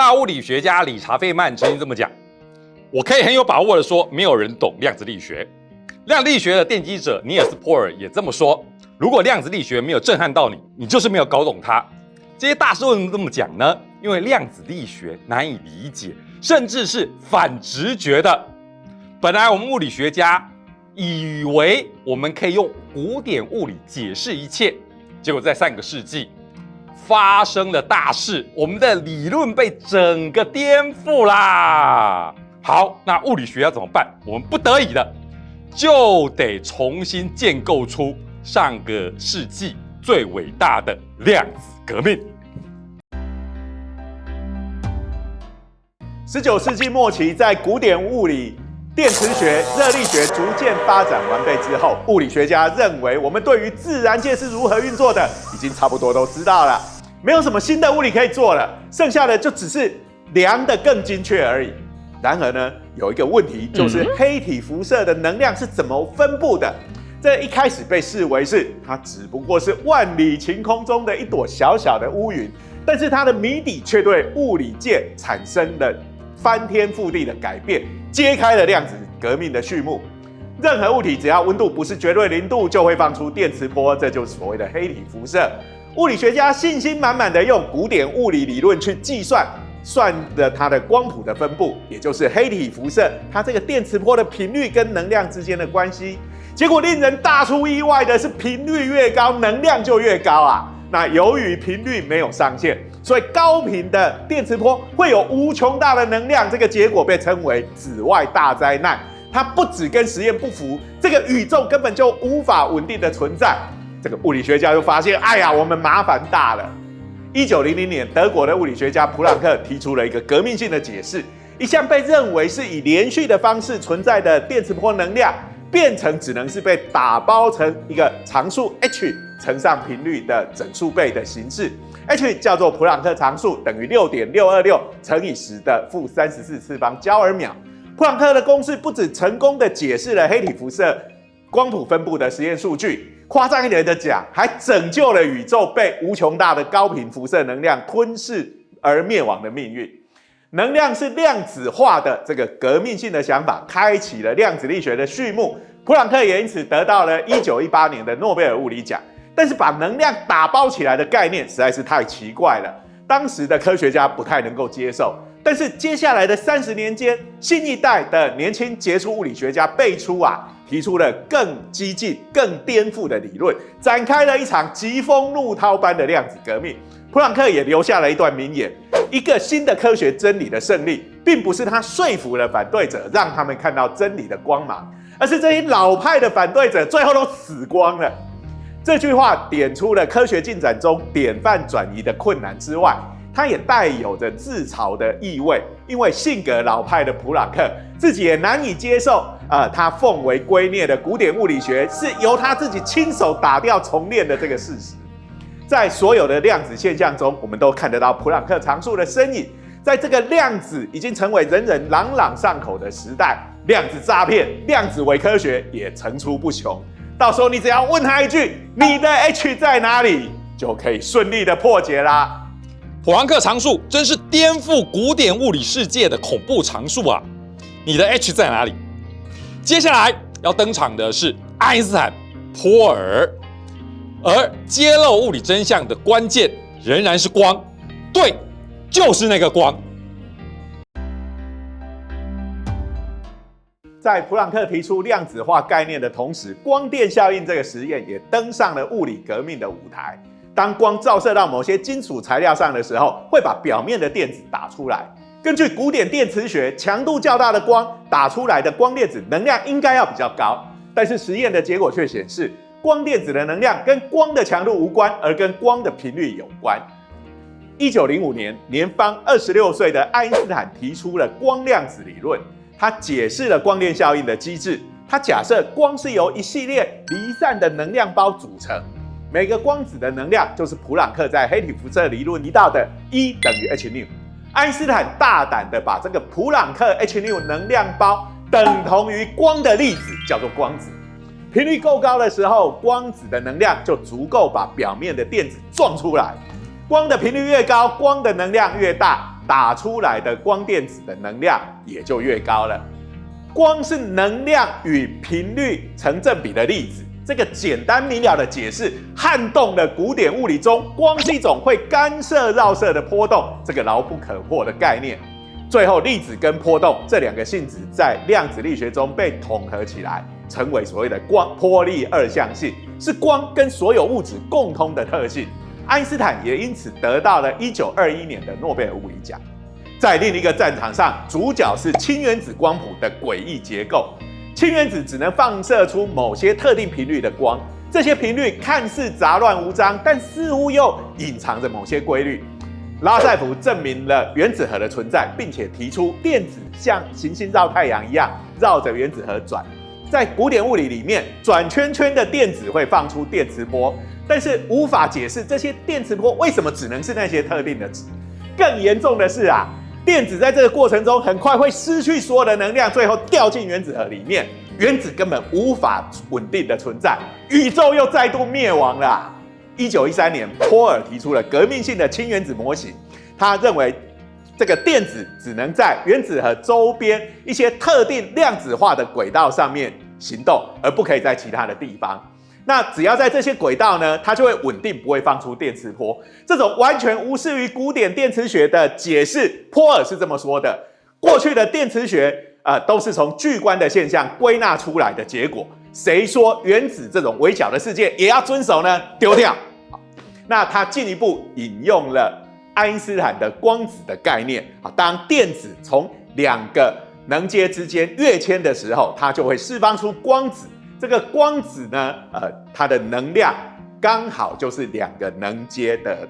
大物理学家理查·费曼曾经这么讲：“我可以很有把握的说，没有人懂量子力学。”量子力学的奠基者尼尔斯·波尔也这么说：“如果量子力学没有震撼到你，你就是没有搞懂它。”这些大师为什么这么讲呢？因为量子力学难以理解，甚至是反直觉的。本来我们物理学家以为我们可以用古典物理解释一切，结果在上个世纪发生了大事，我们的理论被整个颠覆啦。好，那物理学要怎么办？我们不得已的就得重新建构出上个世纪最伟大的量子革命。19世纪末期，在古典物理、电磁学、热力学逐渐发展完备之后，物理学家认为我们对于自然界是如何运作的，已经差不多都知道了，没有什么新的物理可以做了，剩下的就只是量得更精确而已。然而呢，有一个问题，就是黑体辐射的能量是怎么分布的？这一开始被视为是它只不过是万里晴空中的一朵小小的乌云，但是它的谜底却对物理界产生了翻天覆地的改变，揭开了量子革命的序幕。任何物体只要温度不是绝对0度，就会放出电磁波，这就是所谓的黑体辐射。物理学家信心满满的用古典物理理论去计算了它的光谱的分布，也就是黑体辐射它这个电磁波的频率跟能量之间的关系。结果令人大出意外的是，频率越高，能量就越高啊！那由于频率没有上限，所以高频的电磁波会有无穷大的能量，这个结果被称为紫外大灾难。它不只跟实验不符，这个宇宙根本就无法稳定的存在。这个物理学家就发现，哎呀，我们麻烦大了。1900年，德国的物理学家普朗克提出了一个革命性的解释：一项被认为是以连续的方式存在的电磁波能量，变成只能是被打包成一个常数 h 乘上频率的整数倍的形式。h 叫做普朗克常数，等于6.626乘以10的负34次方焦耳秒。普朗克的公式不只成功的解释了黑体辐射光谱分布的实验数据，夸张一点的讲，还拯救了宇宙被无穷大的高频辐射能量吞噬而灭亡的命运。能量是量子化的这个革命性的想法，开启了量子力学的序幕。普朗克也因此得到了1918年的诺贝尔物理奖。但是把能量打包起来的概念实在是太奇怪了，当时的科学家不太能够接受。但是接下来的30年间，新一代的年轻杰出物理学家辈出提出了更激进、更颠覆的理论，展开了一场疾风怒涛般的量子革命。普朗克也留下了一段名言：一个新的科学真理的胜利，并不是他说服了反对者，让他们看到真理的光芒，而是这些老派的反对者最后都死光了。这句话点出了科学进展中典范转移的困难之外，它也带有着自嘲的意味，因为性格老派的普朗克自己也难以接受，他奉为圭臬的古典物理学是由他自己亲手打掉重练的这个事实。在所有的量子现象中，我们都看得到普朗克常数的身影。在这个量子已经成为人人朗朗上口的时代，量子诈骗、量子伪科学也层出不穷。到时候你只要问他一句“你的 h 在哪里”，就可以顺利的破解啦。普朗克常数真是颠覆古典物理世界的恐怖常数啊！你的 h 在哪里？接下来要登场的是爱因斯坦、波尔，而揭露物理真相的关键仍然是光，对，就是那个光。在普朗克提出量子化概念的同时，光电效应这个实验也登上了物理革命的舞台。当光照射到某些金属材料上的时候，会把表面的电子打出来。根据古典电磁学，强度较大的光打出来的光电子能量应该要比较高，但是实验的结果却显示，光电子的能量跟光的强度无关，而跟光的频率有关。1905年，年方26岁的爱因斯坦提出了光量子理论。他解释了光电效应的机制。他假设光是由一系列离散的能量包组成，每个光子的能量就是普朗克在黑体辐射理论提到的E等于 h-nu。爱因斯坦大胆的把这个普朗克 h-nu 能量包等同于光的粒子，叫做光子。频率够高的时候，光子的能量就足够把表面的电子撞出来。光的频率越高，光的能量越大，打出来的光电子的能量也就越高了。光是能量与频率成正比的粒子，这个简单明了的解释撼动了古典物理中光是一种会干涉绕射的波动这个牢不可破的概念。最后，粒子跟波动这两个性质在量子力学中被统合起来，成为所谓的波粒二象性，是光跟所有物质共通的特性。爱因斯坦也因此得到了1921年的诺贝尔物理奖。在另一个战场上，主角是氢原子光谱的诡异结构。氢原子只能放射出某些特定频率的光，这些频率看似杂乱无章，但似乎又隐藏着某些规律。拉塞普证明了原子核的存在，并且提出电子像行星绕太阳一样绕着原子核转。在古典物理里面，转圈圈的电子会放出电磁波，但是无法解释这些电磁波为什么只能是那些特定的值。更严重的是电子在这个过程中很快会失去所有的能量，最后掉进原子核里面，原子根本无法稳定的存在，宇宙又再度灭亡了。1913年，波尔提出了革命性的氢原子模型，他认为这个电子只能在原子核周边一些特定量子化的轨道上面行动，而不可以在其他的地方。那只要在这些轨道呢，它就会稳定，不会放出电磁波。这种完全无视于古典电磁学的解释，波尔是这么说的：过去的电磁学都是从巨观的现象归纳出来的结果。谁说原子这种微小的世界也要遵守呢？丢掉。那他进一步引用了爱因斯坦的光子的概念。当电子从两个能阶之间跃迁的时候，它就会释放出光子。这个光子呢，它的能量刚好就是两个能阶的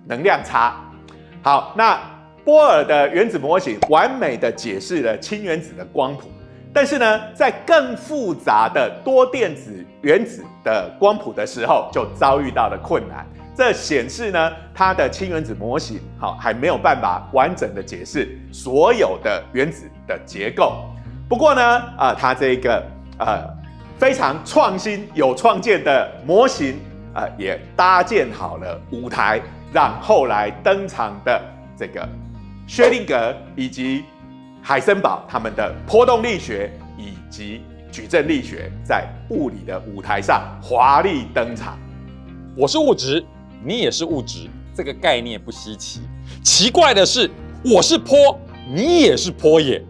能量差。好，那波尔的原子模型完美的解释了氢原子的光谱，但是呢，在更复杂的多电子原子的光谱的时候，就遭遇到了困难。这显示呢，它的氢原子模型还没有办法完整的解释所有的原子的结构。不过呢，它这个非常创新、有创建的模型，也搭建好了舞台，让后来登场的这个薛定谔以及海森堡他们的波动力学以及矩阵力学，在物理的舞台上华丽登场。我是物质，你也是物质，这个概念不稀奇。奇怪的是，我是波，你也是波耶。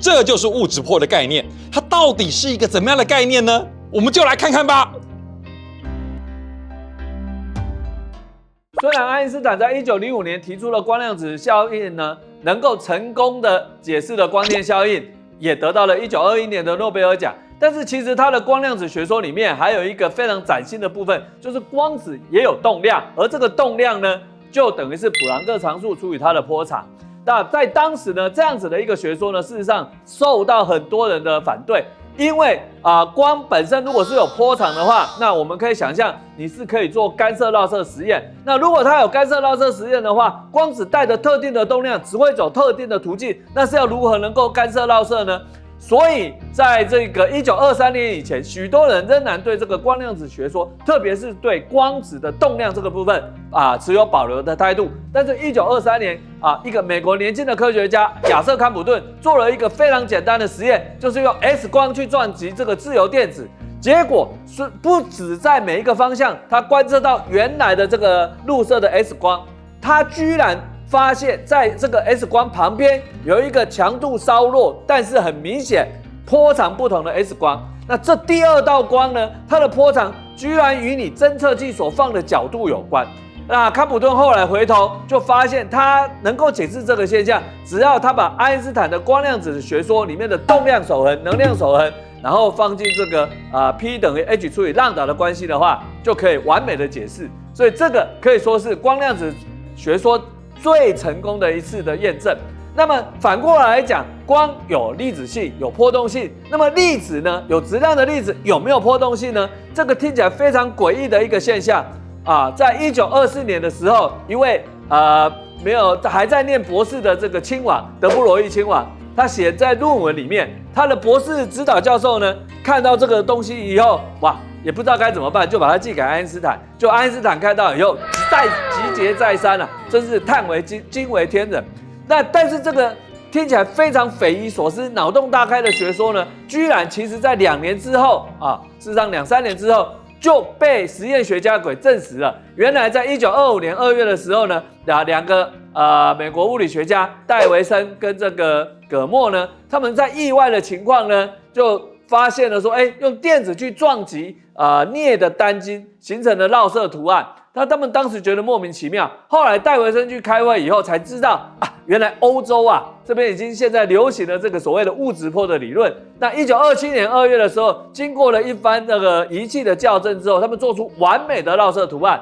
这就是物质波的概念，它到底是一个怎么样的概念呢？我们就来看看吧。虽然爱因斯坦在1905年提出了光量子效应呢，能够成功的解释了光电效应，也得到了1921年的诺贝尔奖。但是其实他的光量子学说里面还有一个非常崭新的部分，就是光子也有动量，而这个动量呢，就等于是普朗克常数除以它的波长。那在当时呢，这样子的一个学说呢，事实上受到很多人的反对，因为光本身如果是有波长的话，那我们可以想象你是可以做干涉绕射实验。那如果它有干涉绕射实验的话，光子带着特定的动量，只会走特定的途径，那是要如何能够干涉绕射呢？所以在这个1923年以前，许多人仍然对这个光量子学说，特别是对光子的动量这个部分持有保留的态度。但是1923年一个美国年轻的科学家亚瑟康普顿做了一个非常简单的实验，就是用 X 光去撞击这个自由电子，结果是不止在每一个方向，他观测到原来的这个入射的 X 光，他居然发现在这个 X 光旁边有一个强度稍弱，但是很明显波长不同的 X 光。那这第二道光呢，它的波长居然与你侦测器所放的角度有关。那康普顿后来回头就发现，他能够解释这个现象，只要他把爱因斯坦的光量子学说里面的动量守恒、能量守恒，然后放进这个P 等于 H 除以浪导的关系的话，就可以完美的解释。所以这个可以说是光量子学说最成功的一次的验证。那么反过来讲，光有粒子性，有波动性。那么粒子呢？有质量的粒子有没有波动性呢？这个听起来非常诡异的一个现象在1924年的时候，一位还在念博士的这个亲王德布罗意亲王，他写在论文里面，他的博士指导教授呢看到这个东西以后，哇！也不知道该怎么办，就把它寄给爱因斯坦。就爱因斯坦看到以后，集结再三真是叹为惊为天人。但是这个听起来非常匪夷所思、脑洞大开的学说呢，居然其实在2年之后啊，事实上2、3年之后就被实验学家给证实了。原来在1925年2月的时候呢，两个美国物理学家戴维森跟这个葛莫呢，他们在意外的情况呢，就发现了说，用电子去撞击镍的单晶形成的绕射图案。他们当时觉得莫名其妙，后来戴维森去开会以后才知道原来欧洲这边已经现在流行了这个所谓的物质波的理论。那1927年2月的时候，经过了一番这个仪器的校正之后，他们做出完美的绕射图案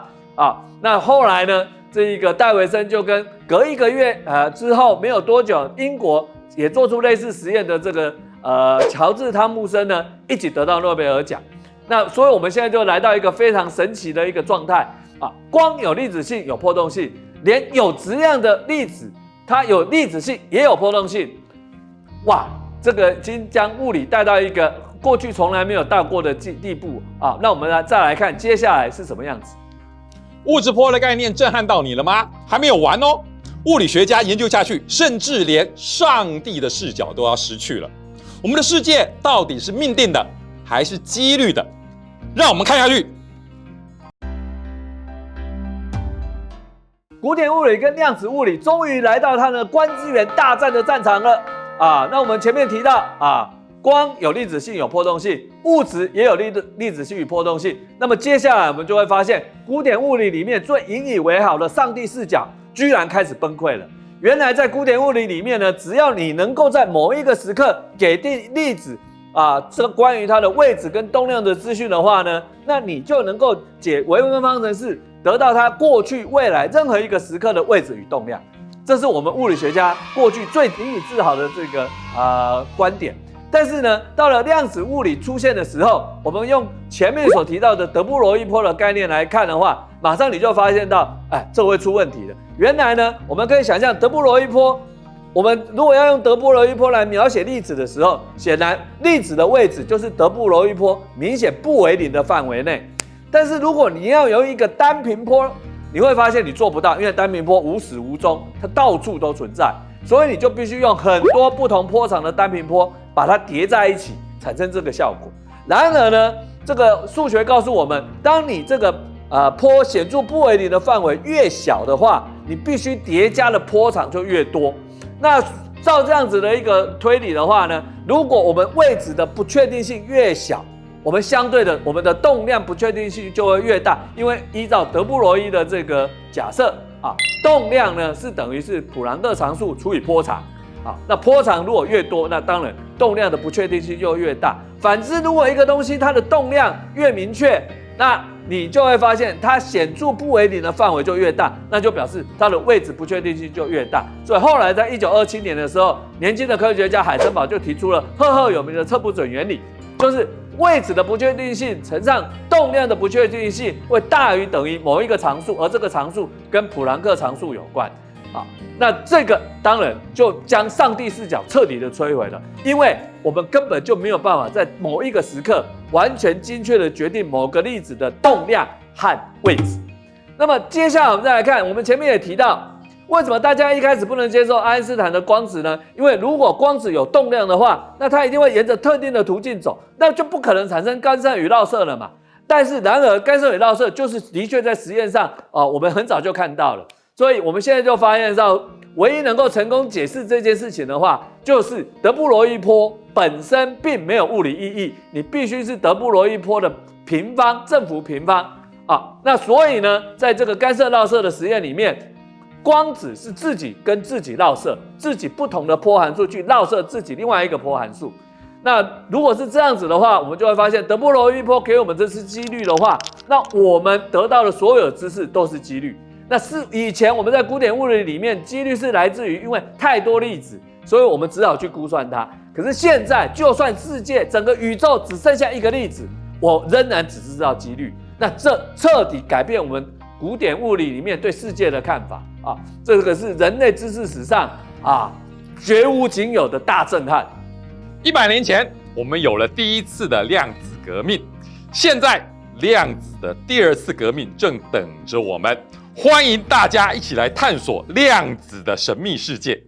那后来呢，这一个戴维森就跟隔1个月之后没有多久，英国也做出类似实验的这个乔治汤姆森呢，一起得到诺贝尔奖。那所以我们现在就来到一个非常神奇的一个状态光有粒子性有波动性，连有质量的粒子它有粒子性也有波动性。哇，这个已经将物理带到一个过去从来没有到过的地步那我们再来看接下来是什么样子。物质波的概念震撼到你了吗？还没有完哦！物理学家研究下去，甚至连上帝的视角都要失去了。我们的世界到底是命定的，还是几率的？让我们看下去。古典物理跟量子物理终于来到它的观之源大战的战场了那我们前面提到光有粒子性有波动性，物质也有粒子性与波动性。那么接下来我们就会发现，古典物理里面最引以为豪的上帝视角居然开始崩溃了。原来在古典物理里面呢，只要你能够在某一个时刻给定粒子这个关于它的位置跟动量的资讯的话呢，那你就能够解微分方程式，得到它过去未来任何一个时刻的位置与动量。这是我们物理学家过去最引以自豪的这个观点。但是呢，到了量子物理出现的时候，我们用前面所提到的德布罗意波的概念来看的话，马上你就发现到这会出问题的。原来呢，我们可以想象德布罗意波，我们如果要用德布罗意波来描写粒子的时候，显然粒子的位置就是德布罗意波明显不为0的范围内。但是如果你要用一个单频波，你会发现你做不到，因为单频波无始无终，它到处都存在，所以你就必须用很多不同波长的单频波把它叠在一起，产生这个效果。然而呢，这个数学告诉我们，当你这个波显著不为0的范围越小的话，你必须叠加的波长就越多。那照这样子的一个推理的话呢，如果我们位置的不确定性越小，我们相对的我们的动量不确定性就会越大，因为依照德布罗意的这个假设动量呢是等于是普朗克常数除以波长那波长如果越多，那当然动量的不确定性就越大。反之，如果一个东西它的动量越明确，那你就会发现它显著不为0的范围就越大，那就表示它的位置不确定性就越大。所以后来在1927年的时候，年轻的科学家海森堡就提出了赫赫有名的测不准原理，就是位置的不确定性乘上动量的不确定性会大于等于某一个常数，而这个常数跟普朗克常数有关那这个当然就将上帝视角彻底的摧毁了，因为我们根本就没有办法在某一个时刻完全精确的决定某个粒子的动量和位置。那么接下来我们再来看，我们前面也提到，为什么大家一开始不能接受爱因斯坦的光子呢？因为如果光子有动量的话，那它一定会沿着特定的途径走，那就不可能产生干涉与绕射了嘛。然而干涉与绕射就是的确在实验上我们很早就看到了。所以我们现在就发现到，唯一能够成功解释这件事情的话，就是德布罗意波本身并没有物理意义，你必须是德布罗意波的平方，正负平方那所以呢，在这个干涉绕射的实验里面，光子是自己跟自己绕射，自己不同的波函数去绕射自己另外一个波函数。那如果是这样子的话，我们就会发现德布罗意波给我们这次几率的话，那我们得到的所有知识都是几率。那是以前我们在古典物理里面，几率是来自于因为太多粒子，所以我们只好去估算它。可是现在，就算世界整个宇宙只剩下一个粒子，我仍然只知道几率。那这彻底改变我们古典物理里面对世界的看法这个是人类知识史上绝无仅有的大震撼。100年前，我们有了第一次的量子革命，现在量子的第2次革命正等着我们。欢迎大家一起来探索量子的神秘世界。